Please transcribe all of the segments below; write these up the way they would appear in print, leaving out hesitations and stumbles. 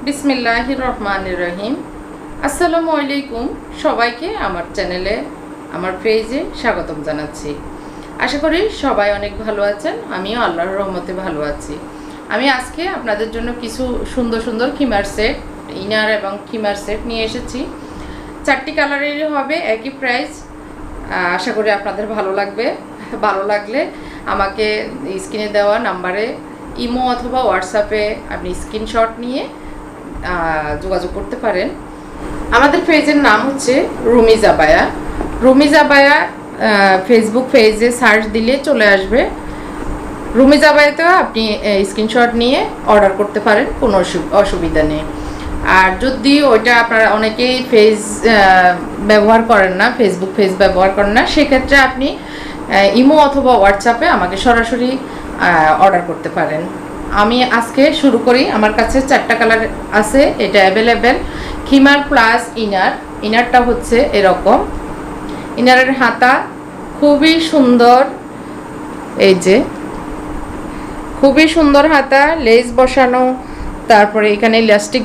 বিসমিল্লাহির রহমানির রহিম। আসসালামু আলাইকুম সবাইকে আমার চ্যানেলে আমার পেজে স্বাগতম জানাচ্ছি। আশা করি সবাই অনেক ভালো আছেন, আমিও আল্লাহর রহমতে ভালো আছি। আমি আজকে আপনাদের জন্য কিছু সুন্দর সুন্দর খিমার সেট, ইনার এবং খিমার সেট নিয়ে এসেছি। 4টি কালারেরই হবে, একই প্রাইস। আশা করি আপনাদের ভালো লাগবে। ভালো লাগলে আমাকে স্ক্রিনে দেওয়া নাম্বারে ইমো অথবা হোয়াটসঅ্যাপে আপনি স্ক্রিনশট নিয়ে যোগাযোগ করতে পারেন। আমাদের পেজের নাম হচ্ছে Rumi's abaya. Rumi's abaya Facebook পেজে সার্চ দিলে চলে আসবে। রুমিজ আবায়াতেও আপনি স্ক্রিনশট নিয়ে অর্ডার করতে পারেন, কোনো অসুবিধা নেই। আর যদি ওইটা আপনারা অনেকেই পেজ ব্যবহার করেন না, ফেসবুক পেজ ব্যবহার করেন না, সেক্ষেত্রে আপনি ইমো অথবা হোয়াটসঅ্যাপে আমাকে সরাসরি অর্ডার করতে পারেন। আমি আজকে শুরু করি। আমার কাছে 4টা কালার আছে, এটা অ্যাভেলেবেল। খিমার প্লাস ইনারটা হচ্ছে এরকম। ইনারের হাতা খুবই সুন্দর, এই যে খুবই সুন্দর হাতা, লেস বসানো, তারপরে এখানে ইলাস্টিক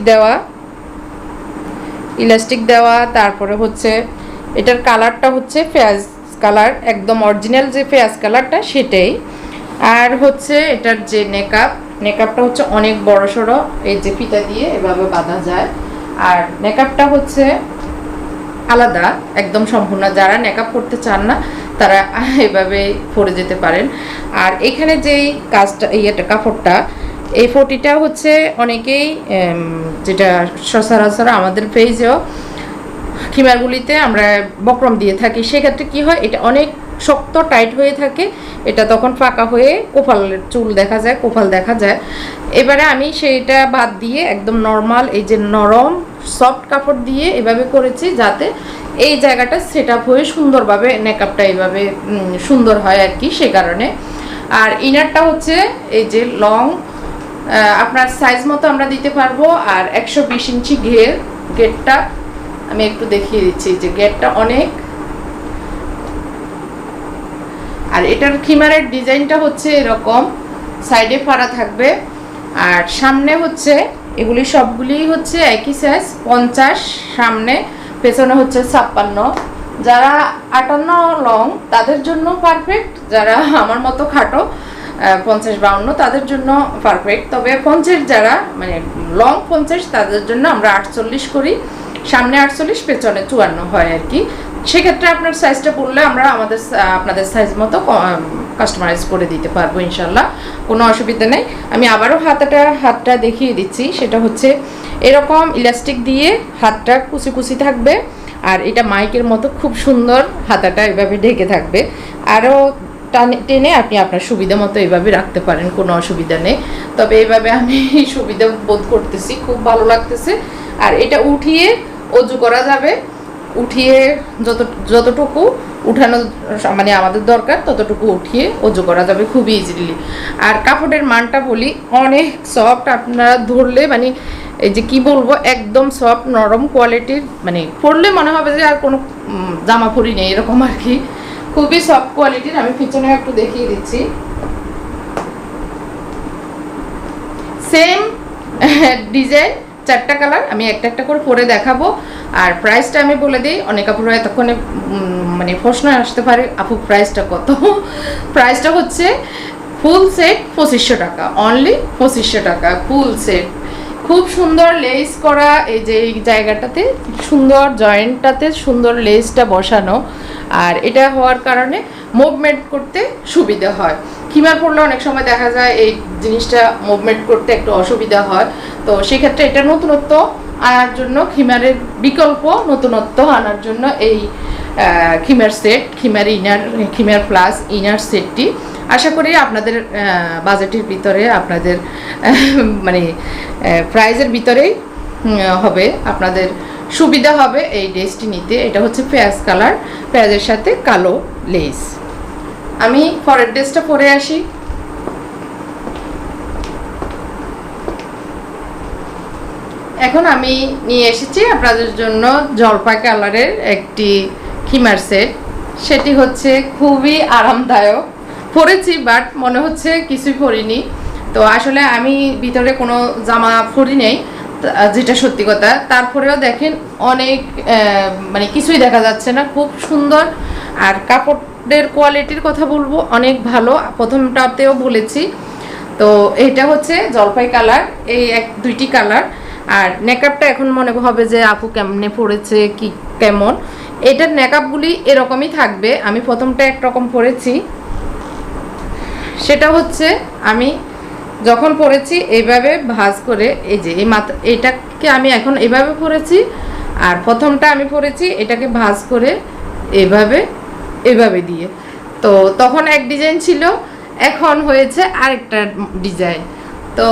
দেওয়া, তারপরে হচ্ছে এটার কালারটা হচ্ছে পেঁয়াজ কালার, একদম অরিজিনাল যে পেঁয়াজ কালারটা সেটাই। আর হচ্ছে এটার যে নেকআপটা হচ্ছে অনেক বড় সড়ো, এই যে ফিতা দিয়ে এভাবে বাঁধা যায়। আর নেকআপটা হচ্ছে আলাদা, একদম সম্পূর্ণ। যারা নেকআপ করতে চান না তারা এভাবে পরে যেতে পারেন। আর এখানে যেই কাজটা, কাপড়টা, এই ফটিটা হচ্ছে অনেকেই যেটা সচরাচর আমাদের পেজেও খিমারগুলিতে আমরা বক্রম দিয়ে থাকি, সেক্ষেত্রে কি হয়, এটা অনেক শক্ত টাইট হয়ে থাকে, এটা তখন ফাঁকা হয়ে কোপালের চুল দেখা যায়, কোপাল দেখা যায়। এবারে আমি সেইটা বাদ দিয়ে একদম নর্মাল এই যে নরম সফট কাপড় দিয়ে এভাবে করেছি, যাতে এই জায়গাটা সেট আপ হয়ে সুন্দরভাবে মেকআপটা এইভাবে সুন্দর হয় আর কি, সে কারণে। আর ইনারটা হচ্ছে এই যে লং, আপনার সাইজ মতো আমরা দিতে পারবো। আর 120 ইঞ্চি গেটটা আমি একটু দেখিয়ে দিচ্ছি, যে গেটটা অনেক। আর এটার খিমারের ডিজাইনটা হচ্ছে এরকম, সাইডে ফাড়া থাকবে। আর সামনে হচ্ছে এগুলি সবগুলি হচ্ছে একই সাইজ, 50 সামনে, পেছনে হচ্ছে 56। যারা 58 লং তাদের জন্য পারফেক্ট, যারা আমার মতো খাটো 50-52 তাদের জন্য পারফেক্ট। তবে 50 যারা মানে লং 50 তাদের জন্য আমরা 48 করি, সামনে 48 পেছনে 54 হয় আর কি। সেক্ষেত্রে আপনার সাইজটা বললে আমরা আপনাদের সাইজ মতো কাস্টমাইজ করে দিতে পারবো ইনশাল্লাহ, কোনো অসুবিধা নেই। আমি আবারও হাতটা দেখিয়ে দিচ্ছি। সেটা হচ্ছে এরকম ইলাস্টিক দিয়ে হাতটা কুচি কুচি থাকবে, আর এটা মাইকের মতো খুব সুন্দর হাতাটা এভাবে ঢেকে থাকবে। আরও টেনে আপনি আপনার সুবিধা মতো এইভাবে রাখতে পারেন, কোনো অসুবিধা নেই। তবে এইভাবে আমি সুবিধা বোধ করতেছি, খুব ভালো লাগতেছে। আর এটা উঠিয়ে অজু করা যাবে, উঠিয়ে যতটুকু উঠানো মানে আমাদের দরকার ততটুকু উঠিয়ে অজু করা যাবে খুবই ইজিলি। আর কাপড়ের মানটা বলি, অনেক সফট, আপনারা ধরলে মানে এই যে কি বলবো, একদম সফট নরম কোয়ালিটির, মানে পরলে মনে হবে যে আর কোনো জামা পরি নেই এরকম আর কি, খুবই সফট কোয়ালিটির। আমি পিছনে একটু দেখিয়ে দিচ্ছি, সেম ডিজাইন 4টা কালার, আমি একটা একটা করে পরে দেখাবো। আর প্রাইসটা আমি বলে দিই, অনেক আপুরা এতক্ষণে মানে প্রশ্ন আসতে পারে, আপু প্রাইসটা কত। প্রাইসটা হচ্ছে ফুল সেট 2500 টাকা, অনলি 2500 টাকা ফুল সেট। খুব সুন্দর লেস করা, এই যে এই জায়গাটাতে সুন্দর জয়েন্টটাতে সুন্দর লেসটা বসানো। আর এটা হওয়ার কারণে মুভমেন্ট করতে সুবিধা হয়। খিমার পরলে অনেক সময় দেখা যায় এই জিনিসটা মুভমেন্ট করতে একটু অসুবিধা হয়, তো সেক্ষেত্রে এটা নতুনত্ব আনার জন্য, খিমারের বিকল্প নতুনত্ব আনার জন্য এই খিমার সেট, খিমার প্লাস ইনার সেটটি আশা করি আপনাদের বাজেটের ভিতরে, আপনাদের মানে প্রাইজের ভিতরেই হবে, আপনাদের সুবিধা হবে এই ড্রেসটি নিতে। এটা হচ্ছে পেঁয়াজ কালার, পেঁয়াজের সাথে কালো লেস। আমি পরের ড্রেসটা পরে আসি। এখন আমি নিয়ে এসেছি আপনাদের জন্য জলপাই কালারের একটি খিমার সেট। সেটি হচ্ছে খুবই আরামদায়ক, পরেছি বাট মনে হচ্ছে কিছুই পরিনি। তো আসলে আমি ভিতরে কোনো জামা পরি নেই, যেটা সত্যি কথা। তারপরেও দেখেন অনেক মানে কিছুই দেখা যাচ্ছে না, খুব সুন্দর। আর কাপড়ের কোয়ালিটির কথা বলবো অনেক ভালো, প্রথমটাতেও বলেছি। তো এটা হচ্ছে জলপাই কালার, এই দুইটি কালার। আর নেকআপটা এখন মনে হবে যে আপু কেমনে পড়েছে কি কেমন, এটার নেকআপগুলি এরকমই থাকবে। আমি প্রথমটা একরকম পরেছি, সেটা হচ্ছে আমি যখন পরেছি এইভাবে ভাঁজ করে, এই যে এই মাথা এটাকে আমি এখন এইভাবে পরেছি। আর প্রথমটা আমি পরেছি এটাকে ভাঁজ করে এভাবে দিয়ে। তো তখন এক ডিজাইন ছিল, এখন হয়েছে আরেকটা ডিজাইন। তো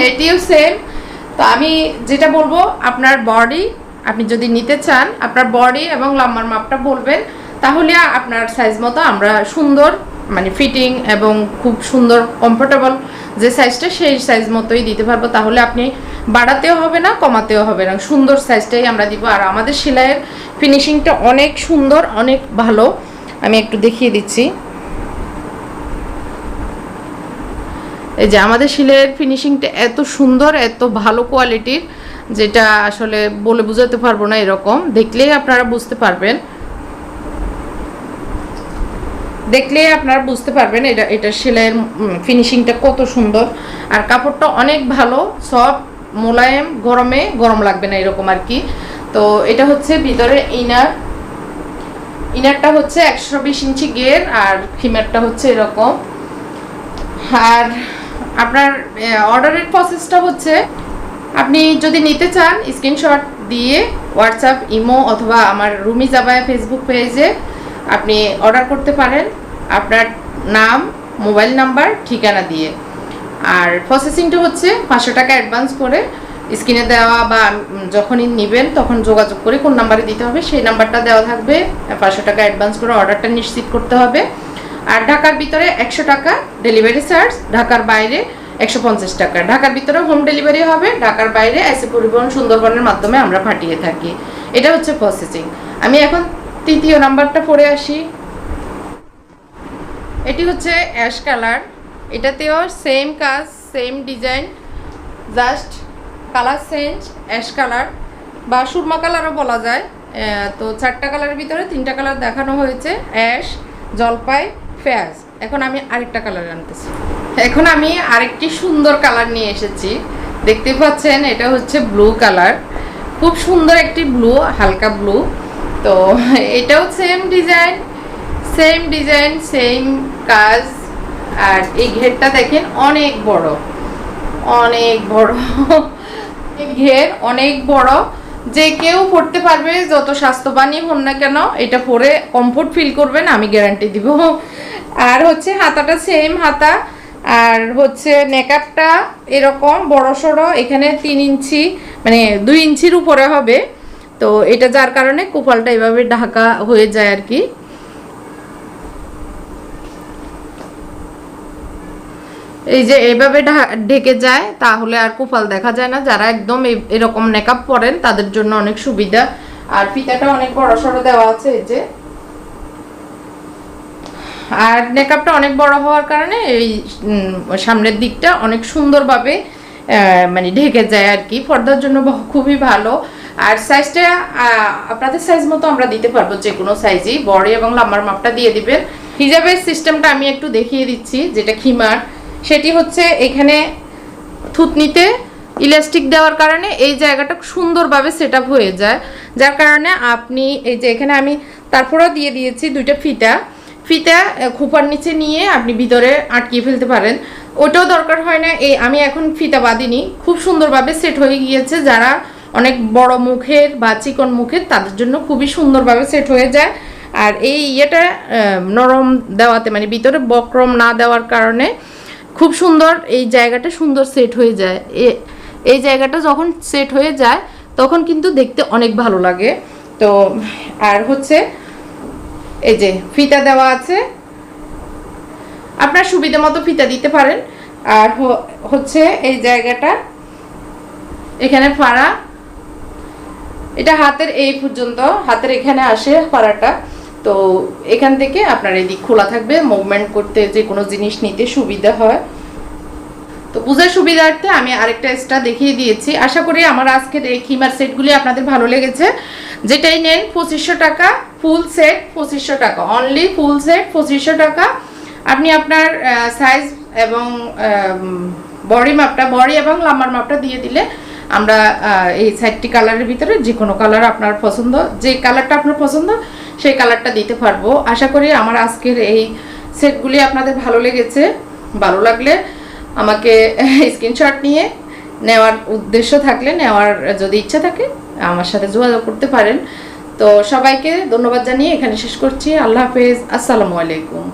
এটিও সেম। তো আমি যেটা বলবো, আপনার বডি, আপনি যদি নিতে চান আপনার বডি এবং লম্বার মাপটা বলবেন, তাহলে আপনার সাইজ মতো আমরা সুন্দর মানে ফিটিং এবং খুব সুন্দর কমফোর্টেবল যে সাইজটা সেই সাইজ মতোই দিতে পারবো। তাহলে আপনি বাড়াতেও হবে না কমাতেও হবে না, সুন্দর সাইজটাই আমরা দিব। আর আমাদের সেলাইয়ের ফিনিশিংটা অনেক সুন্দর, অনেক ভালো। আমি একটু দেখিয়ে দিচ্ছি। এই যে আমাদের সেলাইয়ের ফিনিশিংটা এত সুন্দর, এত ভালো কোয়ালিটির, যেটা আসলে বলে বোঝাতে পারবো না। এরকম দেখলেই আপনারা বুঝতে পারবেন, এটা সেলাইয়ের ফিনিশিংটা কত সুন্দর। আর কাপড়টা অনেক ভালো, সফট, মোলায়েম, গরমে গরম লাগবে না এরকম আর কি। তো এটা হচ্ছে ভিতরে ইনারটা হচ্ছে 120 ইঞ্চি গের, আর খিমারটা হচ্ছে এরকম। আর আপনার অর্ডারের প্রসেসটা হচ্ছে, আপনি যদি নিতে চান স্ক্রিনশট দিয়ে হোয়াটসঅ্যাপ, ইমো অথবা আমার রুমি জাবায়া ফেসবুক পেজে আপনি অর্ডার করতে পারেন, আপনার নাম, মোবাইল নাম্বার, ঠিকানা দিয়ে। আর প্রসেসিংটা হচ্ছে 500 টাকা অ্যাডভান্স করে স্ক্রিনে দেওয়া, বা যখনই নেবেন তখন যোগাযোগ করে কোন নাম্বারে দিতে হবে সেই নাম্বারটা দেওয়া থাকবে। 500 টাকা অ্যাডভান্স করে অর্ডারটা নিশ্চিত করতে হবে। আর ঢাকার ভিতরে 100 টাকা ডেলিভারি চার্জ, ঢাকার বাইরে 150 টাকা। ঢাকার ভিতরে হোম ডেলিভারি হবে, ঢাকার বাইরে এসে পরিবহন সুন্দরবনের মাধ্যমে আমরা পাঠিয়ে থাকি। এটা হচ্ছে প্রসেসিং। আমি এখন তৃতীয় নাম্বারটা পরে আসি। এটি হচ্ছে অ্যাশ কালার, এটাতেও সেম কাজ, same design, just colour change. Ash colour বা সুরমা কালারও বলা যায়। তো 4টা কালারের ভিতরে 3টা কালার দেখানো হয়েছে, অ্যাশ, জলপাই, ফেয়াজ। এখন আমি আরেকটা কালার আনতেছি। এখন আমি আরেকটি সুন্দর কালার নিয়ে এসেছি, দেখতে পাচ্ছেন। এটা হচ্ছে ব্লু কালার, খুব সুন্দর একটি ব্লু, হালকা ব্লু। তো এটাও সেম ডিজাইন, সেম কাজ। আর এই ঘেরটা দেখেন অনেক বড়, ঘের অনেক বড়, যে কেউ পড়তে পারবে, যত স্বাস্থ্যবানই হন না কেন এটা পরে কমফোর্ট ফিল করবেন, আমি গ্যারান্টি দিব। আর হচ্ছে হাতাটা সেম হাতা, আর হচ্ছে নেকআপটা এরকম বড় সড়ো, এখানে 3 ইঞ্চি মানে 2 ইঞ্চির উপরে হবে। তো এটা যার কারণে কপালটা এভাবে ঢাকা হয়ে যায় আর কি। এই যে এভাবে ঢেকে যায়, তাহলে আর কপাল দেখা যায় না। যারা একদম এরকম মেকআপ পরেন তাদের জন্য অনেক সুবিধা। আর ফিতাটা অনেক বড় সড়ো দেওয়া আছে এই যে। আর মেকআপটা অনেক বড় হওয়ার কারণে এই সামনের দিকটা অনেক সুন্দরভাবে মানে ঢেকে যায় আর কি। পর্দার জন্য খুবই ভালো। আর সাইজটা আপনাদের সাইজ মতো আমরা দিতে পারবো, যে কোনো সাইজই। বডি এবং লাম্বার মাপটা দিয়ে দিবেন। হিজাবের সিস্টেমটা আমি একটু দেখিয়ে দিচ্ছি, যেটা খিমার, সেটি হচ্ছে এখানে থুতনিতে ইলাস্টিক দেওয়ার কারণে এই জায়গাটা সুন্দরভাবে সেট আপ হয়ে যায়, যার কারণে আপনি এই যে এখানে আমি তারপরেও দিয়ে দিয়েছি 2টা ফিতা খোপার নিচে নিয়ে আপনি ভিতরে আটকিয়ে ফেলতে পারেন, ওটাও দরকার হয় না। এই আমি এখন ফিতা বাঁধিনি, খুব সুন্দরভাবে সেট হয়ে গিয়েছে। যারা অনেক বড় মুখের বা চিকন মুখের তাদের জন্য খুবই সুন্দরভাবে সেট হয়ে যায়। আর এই ইয়েটা নরম দেওয়াতে, মানে ভিতরে বক্রম না দেওয়ার কারণে খুব সুন্দর এই জায়গাটা সুন্দর সেট হয়ে যায়। এই জায়গাটা যখন সেট হয়ে যায় তখন কিন্তু দেখতে অনেক ভালো লাগে। তো আর হচ্ছে এই যে ফিতা দেওয়া আছে, আপনার সুবিধা মতো ফিতা দিতে পারেন। আর হচ্ছে এই জায়গাটা এখানে ফাড়া, এটা হাতের এই পর্যন্ত, হাতের এখানে আসে ফাড়াটা। তো এখান থেকে আপনার এই দিক খোলা থাকবে, মুভমেন্ট করতে, যে কোনো জিনিস নিতে সুবিধা হয়। তো বুঝার সুবিধার্থে আমি আরেকটা এক্সট্রা দেখিয়ে দিয়েছি। আশা করি আমার আজকের এই খিমার সেটগুলি আপনাদের ভালো লেগেছে। যেটাই নেন 2500 টাকা, ফুল সেট 2500 টাকা, অনলি ফুল সেট 2500 টাকা। আপনি আপনার সাইজ এবং বডি মাপটা, বডি এবং লাম্বার মাপটা দিয়ে দিলে আমরা এই 4টি কালারের ভিতরে যে কোনো কালার আপনার পছন্দ, যে কালারটা আপনার পছন্দ সেই কালারটা দিতে পারবো। আশা করি আমার আজকের এই সেটগুলি আপনাদের ভালো লেগেছে। ভালো লাগলে আমাকে স্ক্রিনশট নিয়ে নেওয়ার উদ্দেশ্য থাকলে, নেওয়ার যদি ইচ্ছা থাকে আমার সাথে যোগাযোগ করতে পারেন। তো সবাইকে ধন্যবাদ জানিয়ে এখানে শেষ করছি। আল্লাহ হাফেজ, আসসালামু আলাইকুম।